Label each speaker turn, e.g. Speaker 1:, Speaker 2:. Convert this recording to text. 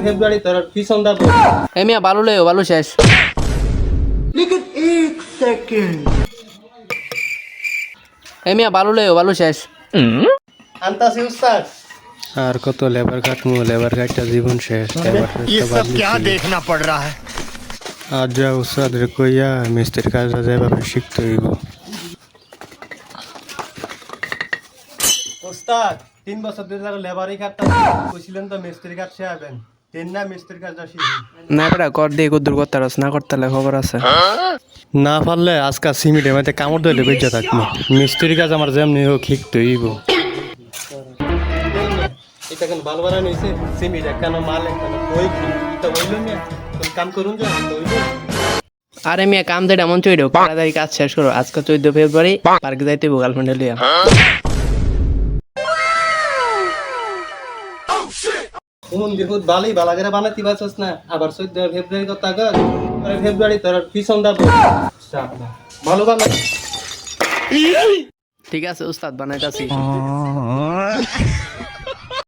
Speaker 1: ফেব্রুয়ারি তোর পিছন দাবো।
Speaker 2: এ মিয়া বালু লইও, বালু শেষ। এ মিয়া বালু লইও, বালু শেষ।
Speaker 1: আনতাছি উস্তাদ।
Speaker 3: আর কত লেবার কাটমু, লেবার কাটটা জীবন শেষ।
Speaker 4: ये सब क्या देखना पड़ रहा है।
Speaker 3: আর যা উস্তাদ রে কইয়া মিস্ত্রির কাজটা যেভাবে শিখতে হইব।
Speaker 1: উস্তাদ 3 বছর ধরে লেবারই কাটতাম, কইছিলেন তো মিস্ত্রি কাজ শেখাবেন, তিন না মিস্ত্রি কাজটা শিখি।
Speaker 2: না বেটা কর দিয়ে কুদ্দুর করতে পারস না, করতে হলে খবর আছে।
Speaker 3: না পারলে আজকা সিমিটের মধ্যে কামড় ধরলে বেঁচে থাকবো। মিস্ত্রির কাজ আমার যেমনি হোক শিখতে হইব।
Speaker 1: এটা কেন ভালো বানানো হয়েছে, সিমিট একখানো মাল একখানো ওই এটা হইল না, তুমি কাম করুন যা হইল।
Speaker 2: আরে মিয়া কাম দেড় এমন চইড, তাড়াতাড়ি কাজ শেষ করো। আজকে 14 ফেব্রুয়ারি, পার্কে যাইতে হইব গার্লফ্রেন্ডে লিয়া।
Speaker 1: কোন বিহুত বালি বালাগেরা বানাতে পারছস না, আবার 14 ফেব্রুয়ারি কথা কর। পরে ফেব্রুয়ারি তোর পিছন দাবো। ভালো বানা।
Speaker 2: ঠিক আছে উস্তাদ, বানাইতাছি।